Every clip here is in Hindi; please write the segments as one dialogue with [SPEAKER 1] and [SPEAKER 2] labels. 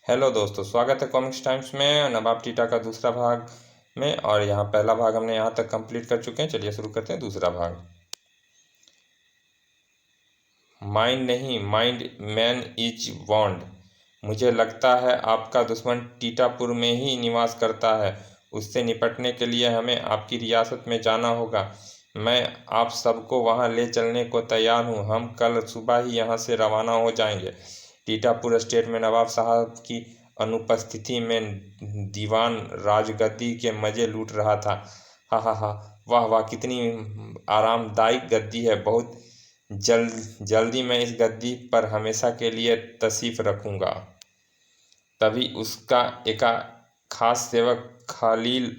[SPEAKER 1] हेलो दोस्तों, स्वागत है कॉमिक्स टाइम्स में नवाब टीटा का दूसरा भाग में। और यहाँ पहला भाग हमने यहाँ तक कंप्लीट कर चुके हैं। चलिए शुरू करते हैं दूसरा भाग। माइंड नहीं, माइंड मैन इज वॉन्ड। मुझे लगता है आपका दुश्मन टीटापुर में ही निवास करता है। उससे निपटने के लिए हमें आपकी रियासत में जाना होगा। मैं आप सबको वहाँ ले चलने को तैयार हूँ। हम कल सुबह ही यहाँ से रवाना हो जाएंगे। टीटापुर एस्टेट में नवाब साहब की अनुपस्थिति में दीवान राजगद्दी के मज़े लूट रहा था। हा हा हा, वाह वाह, कितनी आरामदायक गद्दी है। बहुत जल्दी मैं इस गद्दी पर हमेशा के लिए तशरीफ़ रखूँगा। तभी उसका एक खास सेवक खलील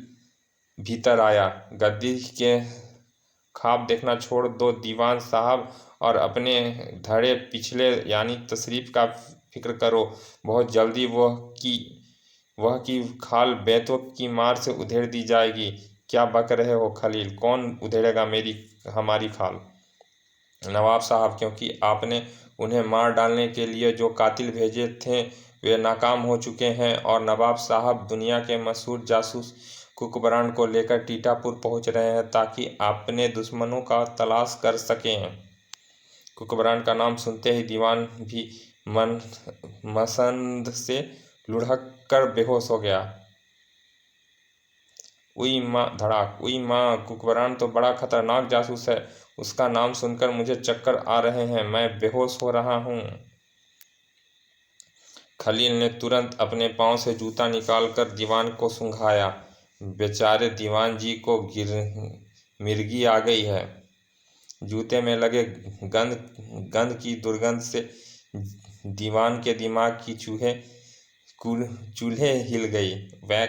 [SPEAKER 1] भीतर आया। गद्दी के ख्वाब देखना छोड़ दो दीवान साहब, और अपने धड़े पिछले यानी तशरीफ़ का फिक्र करो। बहुत जल्दी वह की खाल बैतों की मार से उधेड़ दी जाएगी। क्या बक रहे हो खलील? कौन उधेड़ेगा हमारी खाल? नवाब साहब, क्योंकि आपने उन्हें मार डालने के लिए जो कातिल भेजे थे वे नाकाम हो चुके हैं, और नवाब साहब दुनिया के मशहूर जासूस कुकबरान को लेकर टीटापुर पहुंच रहे हैं ताकि अपने दुश्मनों का तलाश कर सकें। कुकबरान का नाम सुनते ही दीवान भी मसंद से लुढ़क कर बेहोश हो गया। उई माँ धड़ाक, उई माँ, कुकबरान तो बड़ा खतरनाक जासूस है। उसका नाम सुनकर मुझे चक्कर आ रहे हैं, मैं बेहोश हो रहा हूँ। खलील ने तुरंत अपने पांव से जूता निकालकर दीवान को सूंघाया। बेचारे दीवान जी को मिर्गी आ गई है। जूते में लगे गंध की दुर्गंध से दीवान के दिमाग की चूल्हे हिल गई। वह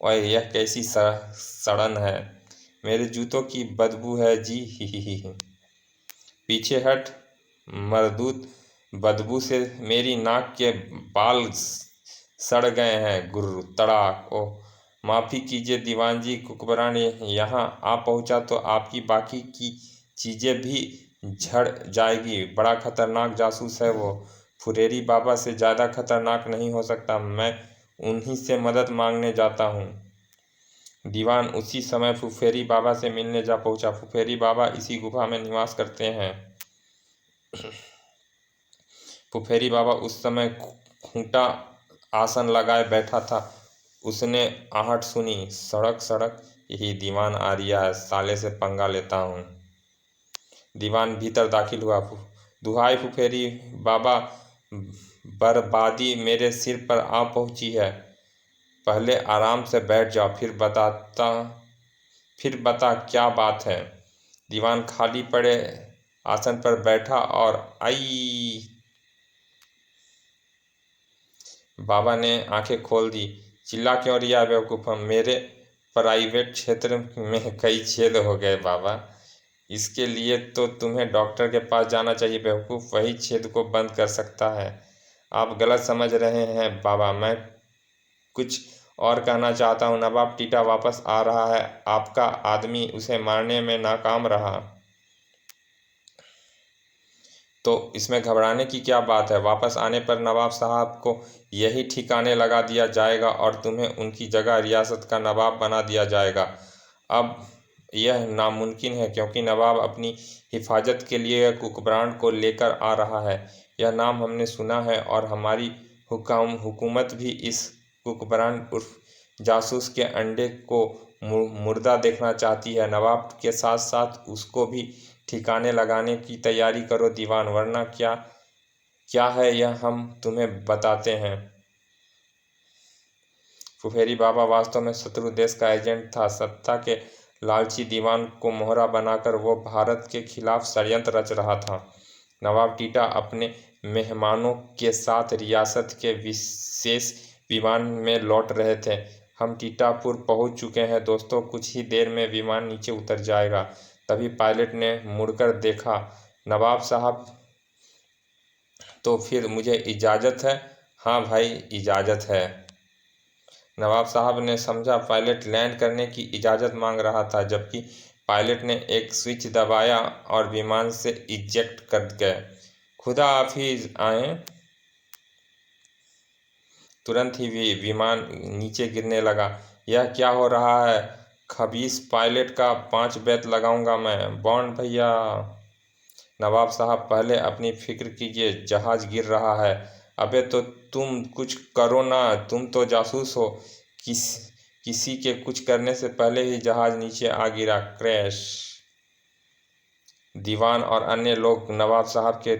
[SPEAKER 1] और यह कैसी सड़न है? मेरे जूतों की बदबू है जी। ही। पीछे हट मरदूत, बदबू से मेरी नाक के बाल सड़ गए हैं। गुर्र तड़ाक। ओह, माफ़ी कीजिए दीवान जी, कुकबरान यहाँ आ पहुँचा तो आपकी बाकी की चीज़ें भी झड़ जाएगी। बड़ा खतरनाक जासूस है वो। फुरेरी बाबा से ज़्यादा खतरनाक नहीं हो सकता। मैं उन्हीं से मदद मांगने जाता हूँ। दीवान उसी समय फुफेरी बाबा से मिलने जा पहुंचा। फुफेरी बाबा इसी गुफा में निवास करते हैं। फुफेरी बाबा उस समय खूंटा आसन लगाए बैठा था। उसने आहट सुनी, सड़क सड़क, यही दीवान आ रिया है, साले से पंगा लेता हूँ। दीवान भीतर दाखिल हुआ। दुहाई फुफेरी बाबा, बर्बादी मेरे सिर पर आ पहुंची है। पहले आराम से बैठ जाओ, फिर बता क्या बात है। दीवान खाली पड़े आसन पर बैठा और आई बाबा ने आंखें खोल दी। चिल्ला क्यों रिया बेवकूफ़? मेरे प्राइवेट क्षेत्र में कई छेद हो गए बाबा। इसके लिए तो तुम्हें डॉक्टर के पास जाना चाहिए बेवकूफ़, वही छेद को बंद कर सकता है। आप गलत समझ रहे हैं बाबा, मैं कुछ और कहना चाहता हूँ। नवाब टीटा वापस आ रहा है। आपका आदमी उसे मारने में नाकाम रहा। तो इसमें घबराने की क्या बात है? वापस आने पर नवाब साहब को यही ठिकाने लगा दिया जाएगा और तुम्हें उनकी जगह रियासत का नवाब बना दिया जाएगा। अब यह नामुमकिन है क्योंकि नवाब अपनी हिफाजत के लिए कुकबरान को लेकर आ रहा है। यह नाम हमने सुना है और हमारी हुकूमत भी इस कुकबरान उर्फ जासूस के अंडे को मुर्दा देखना चाहती है। नवाब के साथ साथ उसको भी ठिकाने लगाने की तैयारी करो दीवान, वरना क्या है यह हम तुम्हें बताते हैं। फुफेरी बाबा वास्तव में शत्रु देश का एजेंट था। सत्ता के लालची दीवान को मोहरा बनाकर वो भारत के खिलाफ षड्यंत्र रच रहा था। नवाब टीटा अपने मेहमानों के साथ रियासत के विशेष विमान में लौट रहे थे। हम टीटापुर पहुंच चुके हैं दोस्तों, कुछ ही देर में विमान नीचे उतर जाएगा। तभी पायलट ने मुड़कर देखा। नवाब साहब, तो फिर मुझे इजाज़त है? हाँ भाई, इजाज़त है। नवाब साहब ने समझा पायलट लैंड करने की इजाज़त मांग रहा था, जबकि पायलट ने एक स्विच दबाया और विमान से इजेक्ट कर गए। खुदा हाफिज, आए। तुरंत ही विमान नीचे गिरने लगा। यह क्या हो रहा है? खबीस पायलट का 5 बेत लगाऊंगा मैं। बॉन्ड भैया। नवाब साहब पहले अपनी फिक्र कीजिए, जहाज गिर रहा है। अबे तो तुम कुछ करो ना, तुम तो जासूस हो। किस किसी के कुछ करने से पहले ही जहाज नीचे आ गिरा। क्रैश। दीवान और अन्य लोग नवाब साहब के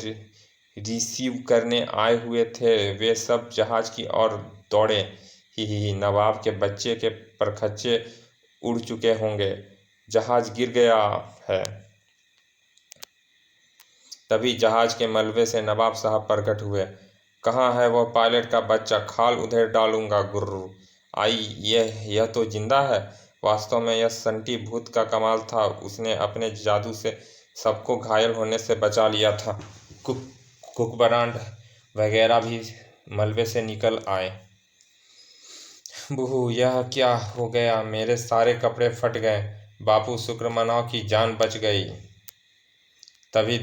[SPEAKER 1] रिसीव करने आए हुए थे, वे सब जहाज की ओर दौड़े। ही नवाब के बच्चे के परखच्चे उड़ चुके होंगे, जहाज गिर गया है। तभी जहाज के मलबे से नवाब साहब प्रकट हुए। कहाँ है वह पायलट का बच्चा? खाल उधर डालूंगा। गुर्र आई, यह तो जिंदा है। वास्तव में यह संटी भूत का कमाल था, उसने अपने जादू से सबको घायल होने से बचा लिया था। कुकबरांड वगैरह भी मलबे से निकल आए। बूहू, यह क्या हो गया? मेरे सारे कपड़े फट गए। बापू, शुक्र मनाओ कि जान बच गई। तभी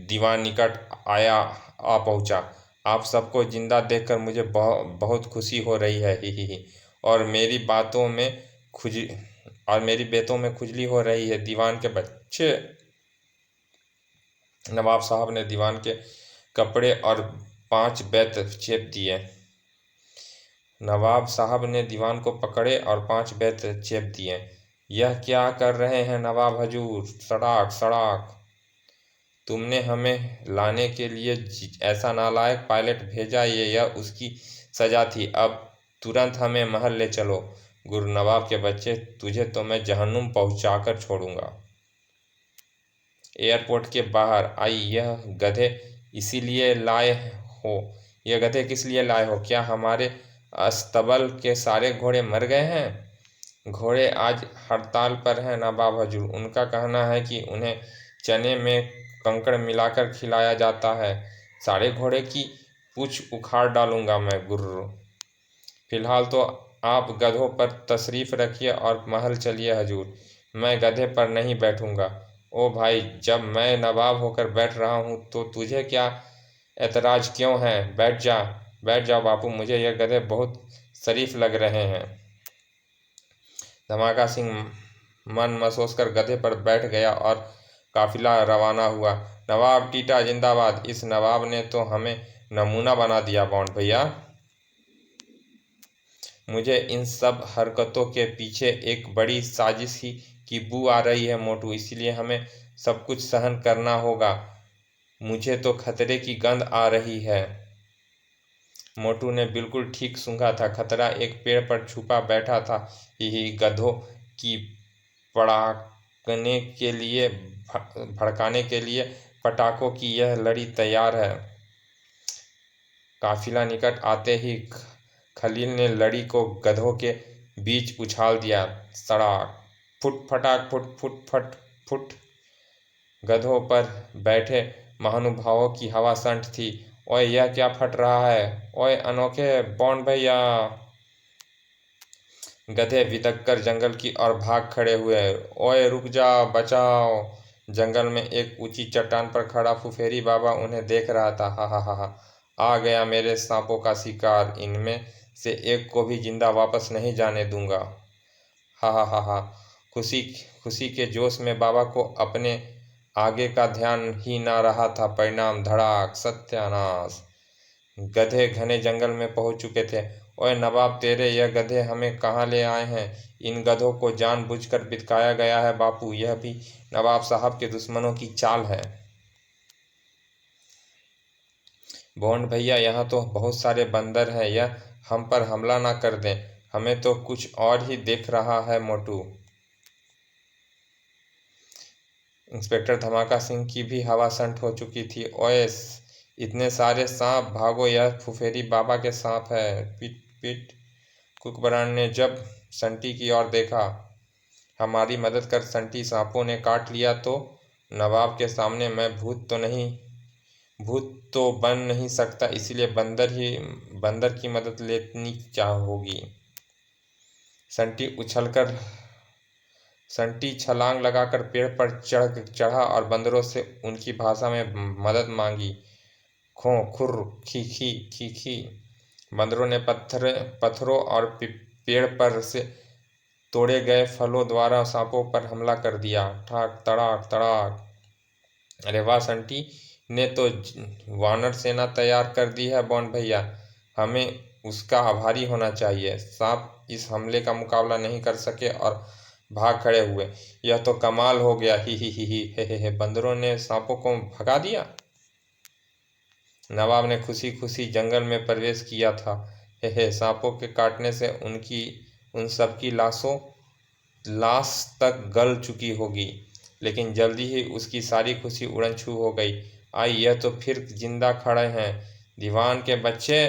[SPEAKER 1] दीवान निकट आ पहुंचा। आप सबको जिंदा देखकर मुझे बहुत खुशी हो रही है। ही और मेरी बेतों में खुजली हो रही है। दीवान के बच्चे। नवाब साहब ने दीवान के कपड़े और 5 बेत चेप दिए। नवाब साहब ने दीवान को पकड़े और 5 बेत चेप दिए। यह क्या कर रहे हैं नवाब हजूर? सड़ाक सड़ाक। तुमने हमें लाने के लिए ऐसा नालायक पायलट भेजा, यह उसकी सजा थी। अब तुरंत हमें महल ले चलो। गुरु नवाब के बच्चे, तुझे तो मैं जहन्नुम पहुंचाकर छोड़ूंगा। एयरपोर्ट के बाहर आई। यह गधे इसीलिए लाए हो? यह गधे किस लिए लाए हो? क्या हमारे अस्तबल के सारे घोड़े मर गए हैं? घोड़े आज हड़ताल पर हैं नवाब हजूर। उनका कहना है कि उन्हें चने में कंकड़ मिलाकर खिलाया जाता है। सारे घोड़े की पूंछ उखाड़ डालूंगा मैं। गुर्र। फिलहाल तो आप गधों पर तशरीफ रखिए और महल चलिए हजूर। मैं गधे पर नहीं बैठूंगा। ओ भाई, जब मैं नवाब होकर बैठ रहा हूँ तो तुझे क्या एतराज क्यों है? बैठ जा बापू, मुझे यह गधे बहुत शरीफ लग रहे हैं। धमाका सिंह मन महसूस कर गधे पर बैठ गया और काफिला रवाना हुआ। नवाब टीटा जिंदाबाद। इस नवाब ने तो हमें नमूना बना दिया। बॉन्ड भैया, मुझे इन सब हरकतों के पीछे एक बड़ी साजिश ही की बू आ रही है मोटू, इसलिए हमें सब कुछ सहन करना होगा। मुझे तो खतरे की गंध आ रही है। मोटू ने बिल्कुल ठीक सूंघा था। खतरा एक पेड़ पर छुपा बैठा था। यही गधों की भड़काने के लिए पटाखों की यह लड़ी तैयार है। काफिला निकट आते ही खलील ने लड़ी को गधों के बीच उछाल दिया। सड़ाक। फुट फटाक फुट फुट फट फुट। गधों पर बैठे महानुभावों की हवा संठ थी। ओए, यह क्या फट रहा है? ओए अनोखे बॉन्ड भैया। गधे विदक कर जंगल की ओर भाग खड़े हुए। ओए रुक जाओ, बचाओ। जंगल में एक ऊंची चट्टान पर खड़ा फुफेरी बाबा उन्हें देख रहा था। हा हा हा हा। आ गया मेरे सांपों का शिकार। इनमें से एक को भी जिंदा वापस नहीं जाने दूंगा। हा हा हा हा। खुशी खुशी के जोश में बाबा को अपने आगे का ध्यान ही ना रहा था। परिणाम धड़ाक। सत्यानाश। गधे घने जंगल में पहुंच चुके थे। ओए नवाब, तेरे यह गधे हमें कहाँ ले आए हैं? इन गधों को जानबूझकर बितकाया गया है बापू। यह भी नवाब साहब के दुश्मनों की चाल है। बॉन्ड भैया, यहाँ तो बहुत सारे बंदर हैं, यह हम पर हमला ना कर दें। हमें तो कुछ और ही देख रहा है मोटू। इंस्पेक्टर धमाका सिंह की भी हवा संठ हो चुकी थी। ओए, इतने सारे सांप, भागो, यह फुफेरी बाबा के सांप है। पिट पिट। कुकबरान ने जब संटी की ओर देखा। हमारी मदद कर संटी, सांपों ने काट लिया तो? नवाब के सामने मैं भूत तो बन नहीं सकता, इसलिए बंदर की मदद लेनी होगी। संटी छलांग लगाकर पेड़ पर चढ़ा और बंदरों से उनकी भाषा में मदद मांगी। खो खुर खी खी खी खी। बंदरों ने पत्थरों और पेड़ पर से तोड़े गए फलों द्वारा सांपों पर हमला कर दिया। ठाक तड़ाक तड़ाक। अरे वाह, संटी ने तो वानर सेना तैयार कर दी है बॉन्ड भैया। हमें उसका आभारी होना चाहिए। सांप इस हमले का मुकाबला नहीं कर सके और भाग खड़े हुए। यह तो कमाल हो गया। ही हे। बंदरों ने सांपों को भगा दिया। नवाब ने खुशी खुशी जंगल में प्रवेश किया था। हे, सांपों के काटने से उन सबकी लाश तक गल चुकी होगी, लेकिन जल्दी ही उसकी सारी खुशी उड़न छू हो गई। आई, यह तो फिर जिंदा खड़े हैं। दीवान के बच्चे।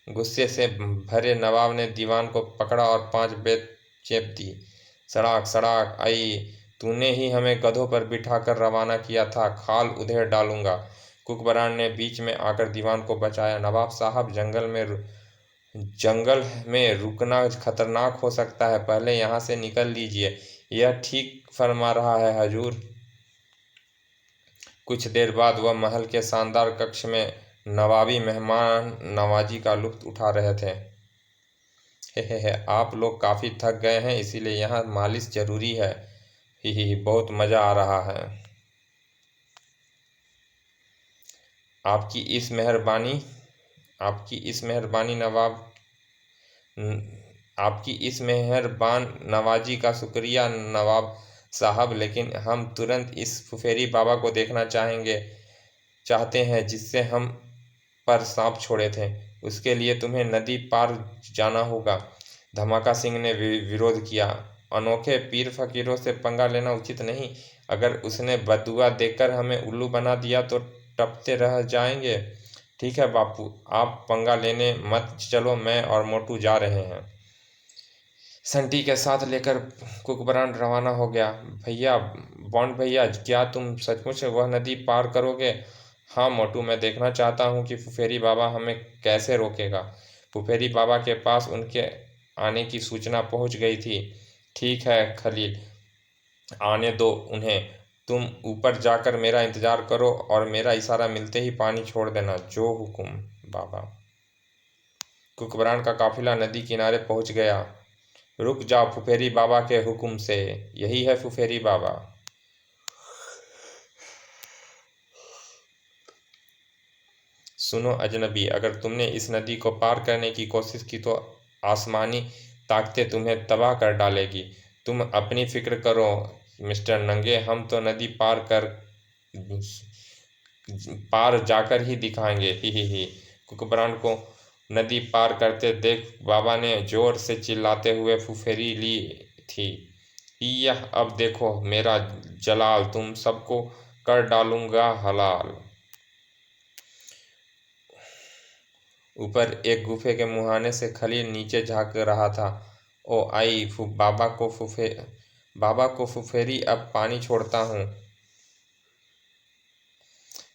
[SPEAKER 1] गुस्से से भरे नवाब ने दीवान को पकड़ा और 5 बेत चेप दी। सड़ाक सड़ाक। आई, तूने ही हमें गधों पर बिठाकर रवाना किया था, खाल उधेड़ डालूंगा। कुकबरान ने बीच में आकर दीवान को बचाया। नवाब साहब, जंगल में रुकना खतरनाक हो सकता है, पहले यहाँ से निकल लीजिए। यह ठीक फरमा रहा है हजूर। कुछ देर बाद वह महल के शानदार कक्ष में नवाबी मेहमान नवाजी का लुत्फ उठा रहे थे। हे, आप लोग काफ़ी थक गए हैं, इसीलिए यहाँ मालिश जरूरी है। ही, बहुत मज़ा आ रहा है। आपकी इस मेहरबानी नवाब आपकी इस मेहरबान नवाजी का शुक्रिया नवाब साहब, लेकिन हम तुरंत इस फुफेरी बाबा को देखना चाहते हैं जिससे हम पर सांप छोड़े थे। उसके लिए तुम्हें नदी पार जाना होगा। धमाका सिंह ने विरोध किया। अनोखे पीर फकीरों से पंगा लेना उचित नहीं। अगर उसने बदुआ देकर हमें उल्लू बना दिया तो टपते रह जाएंगे। ठीक है बापू, आप पंगा लेने मत चलो, मैं और मोटू जा रहे हैं। संटी के साथ लेकर कुकबरान रवाना हो गया। भैया, बॉन्ड भैया, क्या तुम सचमुच वह नदी पार करोगे? हाँ मोटू, मैं देखना चाहता हूँ कि फुफेरी बाबा हमें कैसे रोकेगा। फुफेरी बाबा के पास उनके आने की सूचना पहुँच गई थी। ठीक है खलील, आने दो उन्हें। तुम ऊपर जाकर मेरा इंतजार करो और मेरा इशारा मिलते ही पानी छोड़ देना। जो हुकुम बाबा। कुकबरान का काफिला नदी किनारे पहुंच गया। रुक जाओ फुफेरी बाबा के हुक्म से। यही है फुफेरी बाबा। सुनो अजनबी, अगर तुमने इस नदी को पार करने की कोशिश की तो आसमानी ताकतें तुम्हें तबाह कर डालेगी। तुम अपनी फिक्र करो मिस्टर नंगे, हम तो नदी पार जाकर ही दिखाएंगे। ही। कुकबरान को नदी पार करते देख बाबा ने जोर से चिल्लाते हुए फुफेरी ली थी। यह अब देखो मेरा जलाल, तुम सबको कर डालूंगा हलाल। ऊपर एक गुफे के मुहाने से खलील नीचे झांक रहा था। ओ आई, बाबा को फुफेरी अब पानी छोड़ता हूँ।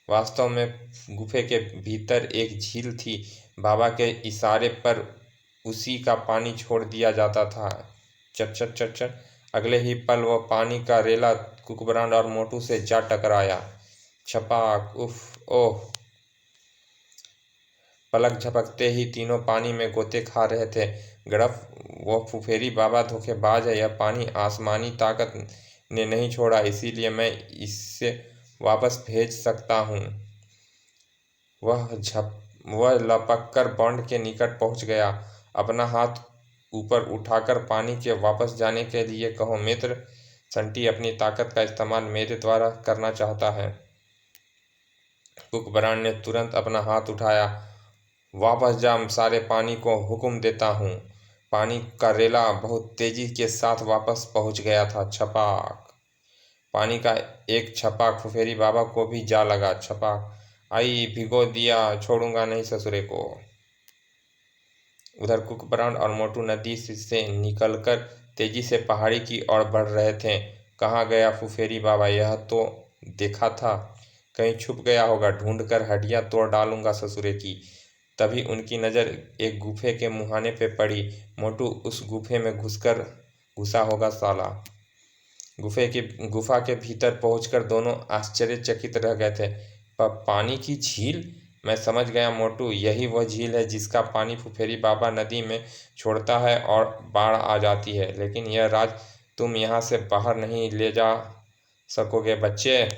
[SPEAKER 1] वास्तव में गुफे के भीतर एक झील थी। बाबा के इशारे पर उसी का पानी छोड़ दिया जाता था। चट चट चट चट। अगले ही पल वह पानी का रेला कुकबरान और मोटू से जा टकराया। छपाक। उफ ओह। पलक झपकते ही तीनों पानी में गोते खा रहे थे। गड़फ, वह फुफेरी बाबा धोखेबाज है। यह पानी आसमानी ताकत ने नहीं छोड़ा, इसीलिए मैं इससे वापस भेज सकता हूँ। वह लपककर बॉन्ड के निकट पहुंच गया। अपना हाथ ऊपर उठाकर पानी के वापस जाने के लिए कहो मित्र। संटी अपनी ताकत का इस्तेमाल मेरे द्वारा करना चाहता है। कुकबरान ने तुरंत अपना हाथ उठाया। वापस जा, सारे पानी को हुक्म देता हूँ। पानी का रेला बहुत तेजी के साथ वापस पहुंच गया था। छपाक। पानी का एक छपाक फुफेरी बाबा को भी जा लगा। छपाक। आई, भिगो दिया, छोड़ूंगा नहीं ससुरे को। उधर कुकबरान और मोटू नदी से निकलकर तेजी से पहाड़ी की ओर बढ़ रहे थे। कहाँ गया फुफेरी बाबा? यह तो देखा था, कहीं छुप गया होगा। ढूंढकर हड्डियां तोड़ डालूंगा ससुरे की। तभी उनकी नज़र एक गुफे के मुहाने पे पड़ी। मोटू उस गुफे में घुसा होगा साला। गुफा के भीतर पहुंचकर दोनों आश्चर्यचकित रह गए थे। पानी की झील, मैं समझ गया मोटू, यही वह झील है जिसका पानी फुफेरी बाबा नदी में छोड़ता है और बाढ़ आ जाती है। लेकिन यह राज तुम यहाँ से बाहर नहीं ले जा सकोगे बच्चे।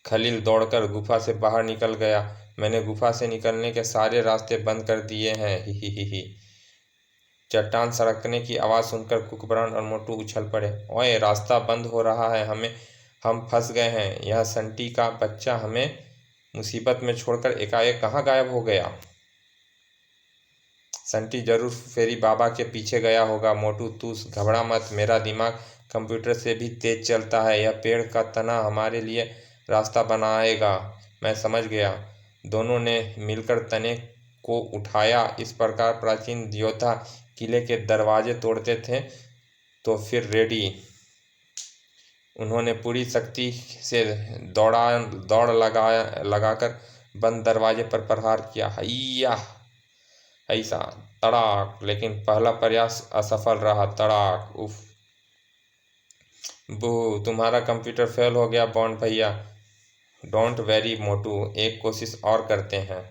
[SPEAKER 1] खलील दौड़कर गुफा से बाहर निकल गया। मैंने गुफा से निकलने के सारे रास्ते बंद कर दिए हैं। ही। चट्टान सरकने की आवाज़ सुनकर कुकबरान और मोटू उछल पड़े। ओए, रास्ता बंद हो रहा है, हम फंस गए हैं। यह संटी का बच्चा हमें मुसीबत में छोड़कर एकाएक कहाँ गायब हो गया? संटी जरूर फेरी बाबा के पीछे गया होगा। मोटू, तू घबरा मत, मेरा दिमाग कंप्यूटर से भी तेज चलता है। यह पेड़ का तना हमारे लिए रास्ता बनाएगा। मैं समझ गया। दोनों ने मिलकर तने को उठाया। इस प्रकार प्राचीन योद्धा किले के दरवाजे तोड़ते थे। तो फिर रेडी। उन्होंने पूरी शक्ति से दौड़ लगाकर बंद दरवाजे पर प्रहार किया। हैया, ऐसा, तड़ाक। लेकिन पहला प्रयास असफल रहा। तड़ाक। उफ, बू, तुम्हारा कंप्यूटर फेल हो गया बॉन्ड भैया। डोंट वेरी मोटू, एक कोशिश और करते हैं।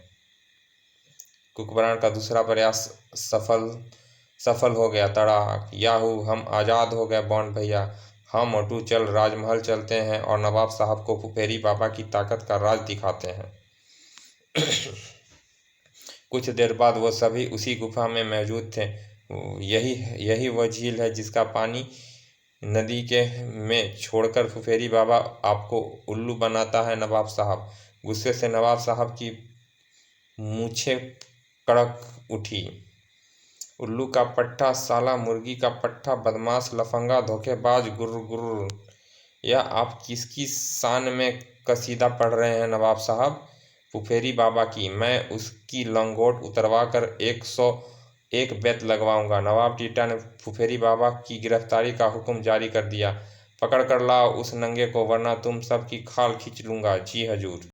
[SPEAKER 1] कुकबरान का दूसरा प्रयास सफल हो गया। तड़ाक। याहू, हम आज़ाद हो गए बॉन्ड भैया। हाँ मोटू, चल राजमहल चलते हैं और नवाब साहब को फुफेरी बाबा की ताकत का राज दिखाते हैं। कुछ देर बाद वो सभी उसी गुफा में मौजूद थे। यही वह झील है जिसका पानी नदी के में छोड़कर फुफेरी बाबा आपको उल्लू बनाता है नवाब साहब। गुस्से से नवाब साहब की मूछें कड़क उठी। उल्लू का पट्टा, साला मुर्गी का पट्टा, बदमाश, लफंगा, धोखेबाज, गुर्र गुर्र। यह आप किसकी शान में कसीदा पढ़ रहे हैं नवाब साहब? फुफेरी बाबा की। मैं उसकी लंगोट उतरवा कर 101 बेत लगवाऊंगा। नवाब टीटा ने फुफेरी बाबा की गिरफ्तारी का हुक्म जारी कर दिया। पकड़ कर लाओ उस नंगे को, वरना तुम सब की खाल खींच लूँगा। जी हजूर।